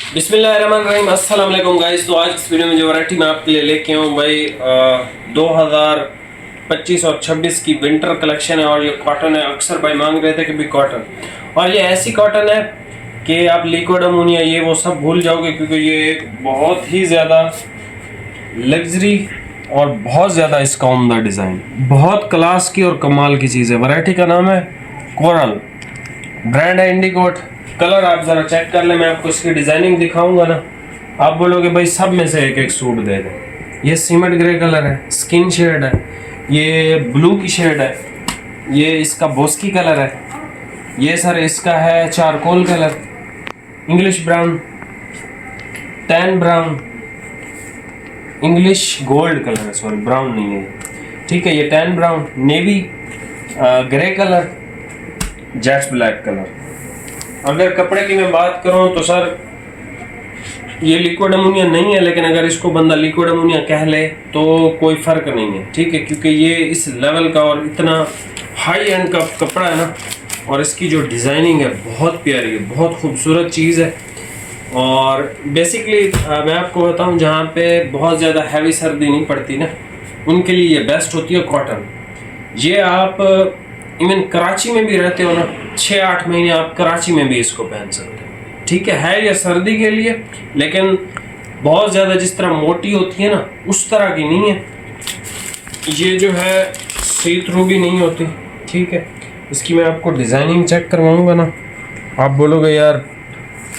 बिस्मिल्लाहिर्रहमानिर्रहीम, अस्सलाम वालेकुम गाइस। तो आज इस वीडियो में जो वैरायटी मैं आपके लिए लेके आऊँ भाई 2025 और 26 की विंटर कलेक्शन है। और ये कॉटन है। अक्सर भाई मांग रहे थे कि भी कॉटन, और ये ऐसी कॉटन है कि आप लिक्विड अमोनिया ये वो सब भूल जाओगे, क्योंकि ये एक बहुत ही ज़्यादा लग्जरी और बहुत ज़्यादा इसका उम्दा डिज़ाइन, बहुत क्लास की और कमाल की चीज़ है। वैरायटी का नाम है कोरल, ब्रांड है इंडिकोट। कलर आप जरा चेक कर ले, मैं आपको इसकी डिजाइनिंग दिखाऊंगा ना, आप बोलोगे भाई सब में से एक एक सूट दे दें। ये सीमेंट ग्रे कलर है, स्किन शेड है, ये ब्लू की शेड है, ये इसका बोस्की कलर है, ये सर इसका है charcoal colour, English brown, tan brown, English gold colour है, सॉरी ब्राउन नहीं है, ठीक है। ये tan brown, navy grey colour, jets black colour. अगर कपड़े की मैं बात करूं तो सर ये लिक्विड अमोनिया नहीं है, लेकिन अगर इसको बंदा लिक्विड अमोनिया कह ले तो कोई फ़र्क नहीं है, ठीक है, क्योंकि ये इस लेवल का और इतना हाई एंड का कपड़ा है ना, और इसकी जो डिज़ाइनिंग है बहुत प्यारी है, बहुत खूबसूरत चीज़ है। और बेसिकली मैं आपको बताऊं, जहाँ पे बहुत ज़्यादा हैवी सर्दी नहीं पड़ती ना, उनके लिए ये बेस्ट होती है कॉटन। ये आप इवन कराची में भी रहते हो ना, 6-8 महीने आप कराची में भी इसको पहन सकते हो, ठीक है ये सर्दी के लिए, लेकिन बहुत ज़्यादा जिस तरह मोटी होती है ना उस तरह की नहीं है। ये जो है सी थ्रू भी नहीं होती, ठीक है। इसकी मैं आपको डिज़ाइनिंग चेक करवाऊंगा ना, आप बोलोगे यार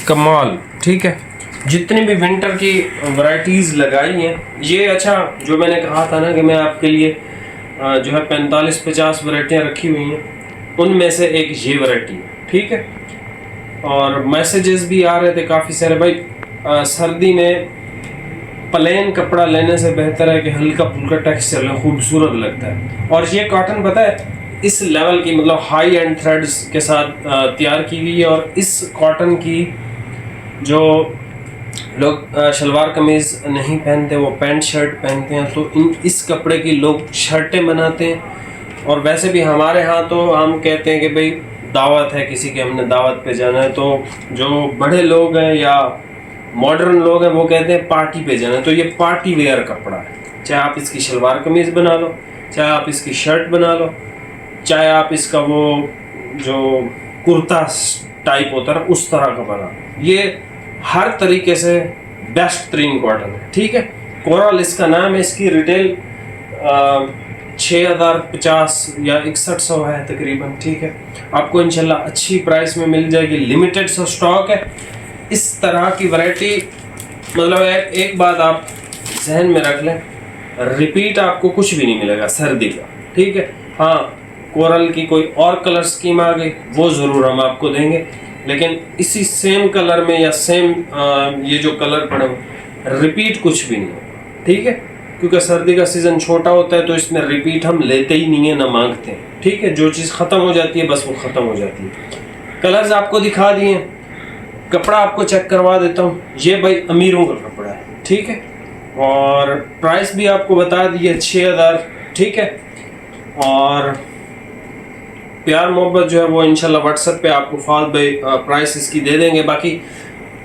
कमाल, ठीक है। जितनी भी विंटर की वैरायटीज़ लगाई हैं ये, अच्छा जो मैंने कहा था ना कि मैं आपके लिए जो है 45-50 वैरायटियाँ रखी हुई हैं, उनमें से एक ये वैरायटी है, ठीक है। और मैसेजेस भी आ रहे थे काफ़ी सारे भाई, सर्दी में प्लेन कपड़ा लेने से बेहतर है कि हल्का फुल्का टेक्सचर ले, खूबसूरत लगता है। और ये कॉटन पता है इस लेवल की, मतलब हाई एंड थ्रेड्स के साथ तैयार की गई है। और इस कॉटन की जो लोग शलवार कमीज़ नहीं पहनते, वो पैंट शर्ट पहनते हैं, तो इस कपड़े की लोग शर्टें बनाते हैं। और वैसे भी हमारे यहाँ तो हम कहते हैं कि भाई दावत है किसी की, हमने दावत पे जाना है, तो जो बड़े लोग हैं या मॉडर्न लोग हैं वो कहते हैं पार्टी पे जाना है। तो ये पार्टी वेयर कपड़ा है, चाहे आप इसकी शलवार कमीज़ बना लो, चाहे आप इसकी शर्ट बना लो, चाहे आप इसका वो जो कुर्ता टाइप होता है उस तरह का बना लो। ये हर तरीके से बेस्ट तरीन कॉटन है, ठीक है। कोरल इसका नाम है। इसकी रिटेल 6050 या 6100 है तकरीबन, ठीक है। आपको इंशाल्लाह अच्छी प्राइस में मिल जाएगी, लिमिटेड सा स्टॉक है। इस तरह की वैरायटी, मतलब एक बात आप जहन में रख लें, रिपीट आपको कुछ भी नहीं मिलेगा सर्दी का, ठीक है। हाँ, कोरल की कोई और कलर स्कीम आ गई वो ज़रूर हम आपको देंगे, लेकिन इसी सेम कलर में या सेम ये जो कलर पड़े हो, रिपीट कुछ भी नहीं होगा, ठीक है। क्योंकि सर्दी का सीज़न छोटा होता है तो इसमें रिपीट हम लेते ही नहीं है, ना मांगते हैं, ठीक है। जो चीज़ ख़त्म हो जाती है बस वो ख़त्म हो जाती है। कलर्स आपको दिखा दिए, कपड़ा आपको चेक करवा देता हूँ। ये भाई अमीरों का कपड़ा है, ठीक है। और प्राइस भी आपको बता दिए 6000, ठीक है। और प्यार मोहब्बत जो है वो इंशाल्लाह व्हाट्सएप पे आपको फाद भाई प्राइस इसकी दे देंगे। बाकी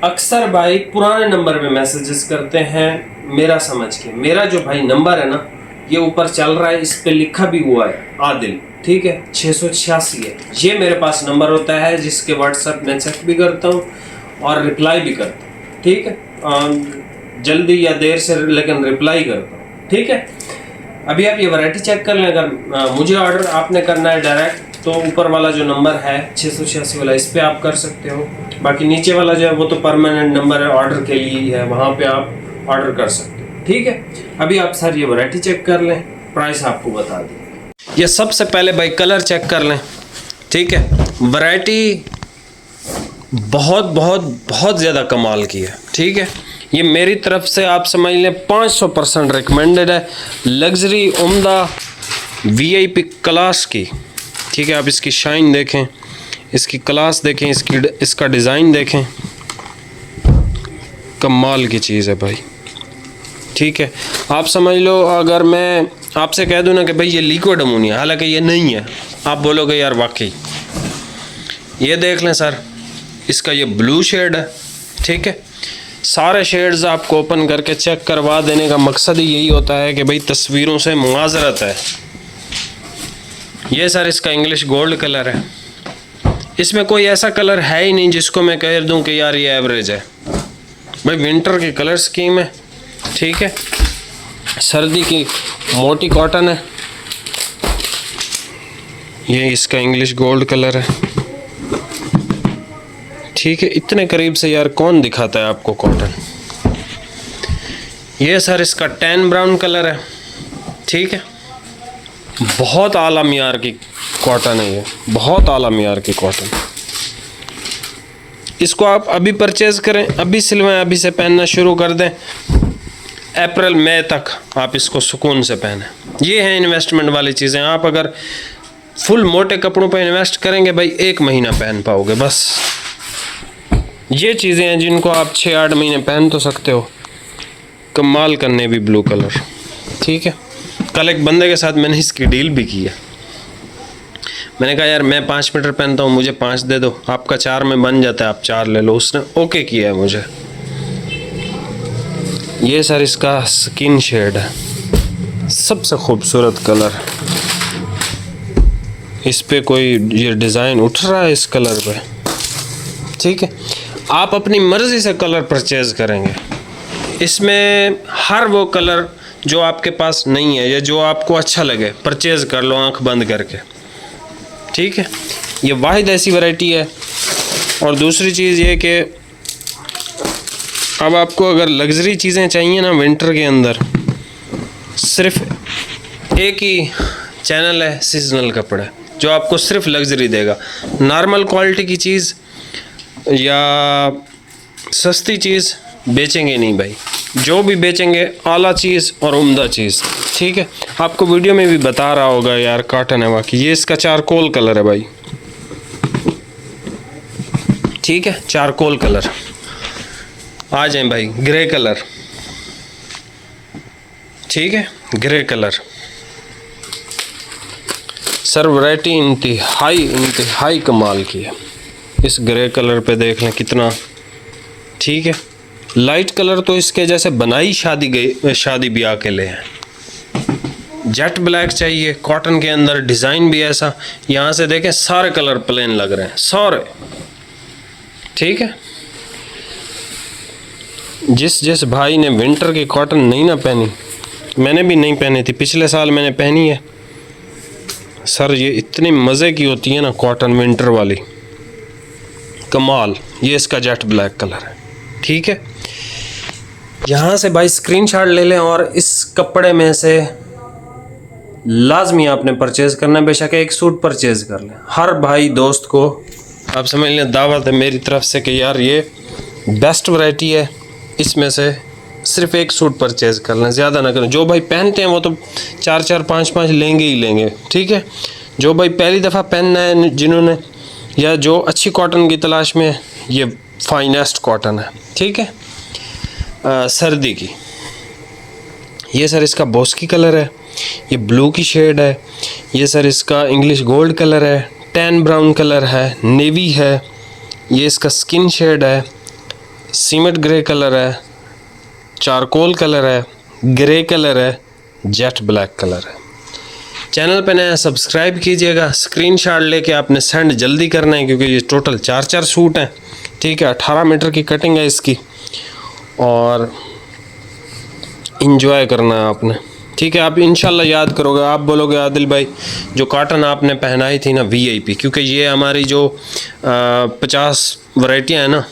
अक्सर भाई पुराने नंबर पे मैसेजेस करते हैं, मेरा समझ के, मेरा जो भाई नंबर है ना ये ऊपर चल रहा है, इस पे लिखा भी हुआ है आदिल, ठीक है, 686 है। ये मेरे पास नंबर होता है जिसके व्हाट्सएप में चेक भी करता हूँ और रिप्लाई भी करता हूँ, ठीक है। जल्दी या देर से लेकिन रिप्लाई करता हूँ, ठीक है। अभी आप ये वैरायटी चेक कर लें। अगर मुझे ऑर्डर आपने करना है डायरेक्ट तो ऊपर वाला जो नंबर है 686 वाला, इस पे आप कर सकते हो। बाकी नीचे वाला जो है वो तो परमानेंट नंबर है, ऑर्डर के लिए ही है, वहाँ पे आप ऑर्डर कर सकते हो, ठीक है। अभी आप सर ये वैरायटी चेक कर लें, प्राइस आपको बता दी। ये सबसे पहले भाई कलर चेक कर लें, ठीक है। वैरायटी बहुत बहुत बहुत ज़्यादा कमाल की है, ठीक है। ये मेरी तरफ से आप समझ लें 500% रिकमेंडेड है, लग्जरी उम्दा VIP क्लास की, ठीक है। आप इसकी शाइन देखें, इसकी क्लास देखें, इसका डिज़ाइन देखें, कमाल की चीज़ है भाई, ठीक है। आप समझ लो अगर मैं आपसे कह दूं ना कि भाई ये लिक्विड अमोनिया, हालांकि ये नहीं है, आप बोलोगे यार वाकई। ये देख लें सर, इसका ये ब्लू शेड है, ठीक है। सारे शेड्स आपको ओपन करके चेक करवा देने का मकसद ही यही होता है कि भाई तस्वीरों से मुआज़रत है। ये सर इसका इंग्लिश गोल्ड कलर है। इसमें कोई ऐसा कलर है ही नहीं जिसको मैं कह दूं कि यार ये एवरेज है। भाई विंटर की कलर स्कीम है, ठीक है, सर्दी की मोटी कॉटन है। ये इसका इंग्लिश गोल्ड कलर है, ठीक है। इतने करीब से यार कौन दिखाता है आपको कॉटन। ये सर इसका टैन ब्राउन कलर है, ठीक है। बहुत आला मियार की कॉटन है, ये बहुत आला मियार की कॉटन। इसको आप अभी परचेज़ करें, अभी सिलवाएं, अभी से पहनना शुरू कर दें। अप्रैल मई तक आप इसको सुकून से पहने। ये है इन्वेस्टमेंट वाली चीज़ें। आप अगर फुल मोटे कपड़ों पर इन्वेस्ट करेंगे भाई 1 महीना पहन पाओगे बस। ये चीज़ें हैं जिनको आप 6-8 महीने पहन तो सकते हो। कमाल का नेवी ब्लू कलर, ठीक है। कल एक बंदे के साथ मैंने इसकी डील भी की है। मैंने कहा यार मैं 5 मीटर पहनता हूँ, मुझे 5 दे दो, आपका 4 में बन जाता है, आप 4 ले लो। उसने ओके किया है मुझे। ये सर इसका स्किन शेड है, सबसे खूबसूरत कलर। इस पे कोई ये डिज़ाइन उठ रहा है इस कलर पे, ठीक है। आप अपनी मर्ज़ी से कलर परचेज़ करेंगे। इसमें हर वो कलर जो आपके पास नहीं है या जो आपको अच्छा लगे परचेज़ कर लो आंख बंद करके, ठीक है। ये वाहिद ऐसी वैरायटी है। और दूसरी चीज़ ये कि अब आपको अगर लग्जरी चीज़ें चाहिए ना विंटर के अंदर, सिर्फ एक ही चैनल है सीजनल कपड़े, जो आपको सिर्फ लग्जरी देगा। नॉर्मल क्वालिटी की चीज़ या सस्ती चीज़ बेचेंगे नहीं भाई। जो भी बेचेंगे आला चीज़ और उम्दा चीज़, ठीक है। आपको वीडियो में भी बता रहा होगा यार कॉटन है बाकी। ये इसका चारकोल कलर है भाई, ठीक है, चारकोल कलर। आ जाए भाई ग्रे कलर, ठीक है, ग्रे कलर। सर वैरायटी इंतहाई कमाल की है। इस ग्रे कलर पे देख लें कितना, ठीक है। लाइट कलर तो इसके जैसे बनाई शादी ब्याह के लिए है। जेट ब्लैक चाहिए कॉटन के अंदर, डिज़ाइन भी ऐसा। यहाँ से देखें सारे कलर प्लेन लग रहे हैं सारे, ठीक है। जिस भाई ने विंटर की कॉटन नहीं ना पहनी, मैंने भी नहीं पहनी थी, पिछले साल मैंने पहनी है। सर ये इतनी मज़े की होती है ना कॉटन विंटर वाली, कमाल। ये इसका जेट ब्लैक कलर है, ठीक है। यहाँ से भाई स्क्रीनशॉट ले लें और इस कपड़े में से लाजमी आपने परचेज़ करना है। बेशक एक सूट परचेज़ कर लें। हर भाई दोस्त को आप समझ लें दावत है मेरी तरफ से कि यार ये बेस्ट वैरायटी है, इसमें से सिर्फ एक सूट परचेज़ कर लें, ज़्यादा ना करें। जो भाई पहनते हैं वो तो 4-4 5-5 लेंगे ही लेंगे, ठीक है। जो भाई पहली दफ़ा पहनना है जिन्होंने, या जो अच्छी कॉटन की तलाश में है, ये फाइनेस्ट कॉटन है, ठीक है। सर्दी की। ये सर इसका बोस्की कलर है, ये ब्लू की शेड है। ये सर इसका इंग्लिश गोल्ड कलर है, टैन ब्राउन कलर है, नेवी है। ये इसका स्किन शेड है, सीमेंट ग्रे कलर है, चारकोल कलर है, ग्रे कलर है, जेट ब्लैक कलर है। चैनल पे नया सब्सक्राइब कीजिएगा। स्क्रीनशॉट लेके आपने सेंड जल्दी करना है क्योंकि ये टोटल 4-4 सूट हैं, ठीक है। 18 मीटर की कटिंग है इसकी और इंजॉय करना है आपने, ठीक है। आप इंशाल्लाह याद करोगे, आप बोलोगे आदिल भाई जो कॉटन आपने पहनाई थी ना VIP, क्योंकि ये हमारी जो 50 वैरायटियाँ हैं ना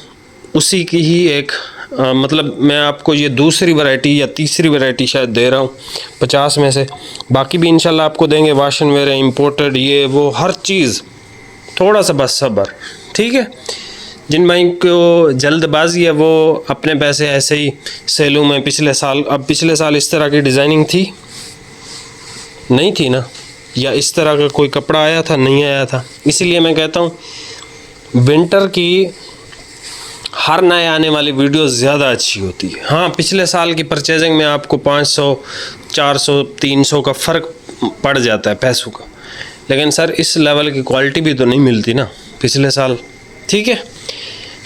उसी की ही एक मतलब मैं आपको ये दूसरी वैरायटी या तीसरी वैरायटी शायद दे रहा हूँ 50 में से। बाकी भी इंशाल्लाह आपको देंगे। वाशन वेयर है, इम्पोर्टेड, ये वो हर चीज़। थोड़ा सा बस सब्र, ठीक है। जिन भाई को जल्दबाजी है वो अपने पैसे ऐसे ही सेलों में पिछले साल इस तरह की डिज़ाइनिंग थी नहीं थी ना, या इस तरह का कोई कपड़ा आया था नहीं आया था। इसीलिए मैं कहता हूँ विंटर की हर नए आने वाली वीडियो ज़्यादा अच्छी होती है। हाँ, पिछले साल की परचेजिंग में आपको 500, 400, 300 का फ़र्क पड़ जाता है पैसों का, लेकिन सर इस लेवल की क्वालिटी भी तो नहीं मिलती ना पिछले साल, ठीक है।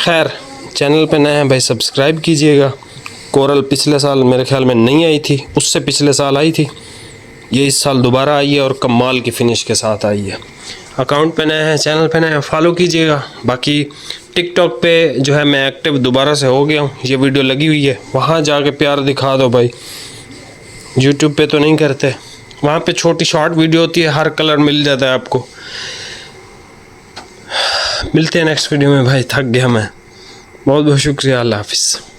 खैर चैनल पे नए हैं भाई सब्सक्राइब कीजिएगा। कोरल पिछले साल मेरे ख्याल में नहीं आई थी, उससे पिछले साल आई थी, ये इस साल दोबारा आई है और कमाल की फिनिश के साथ आई है। अकाउंट पे नए हैं, चैनल पे नए हैं, फॉलो कीजिएगा। बाकी टिकटॉक पे जो है मैं एक्टिव दोबारा से हो गया हूँ, ये वीडियो लगी हुई है, वहाँ जाके प्यार दिखा दो भाई। यूट्यूब पे तो नहीं करते, वहाँ पे छोटी शॉर्ट वीडियो होती है, हर कलर मिल जाता है आपको। मिलते हैं नेक्स्ट वीडियो में भाई, थक गया मैं। बहुत बहुत शुक्रिया, अल्लाह हाफिज़।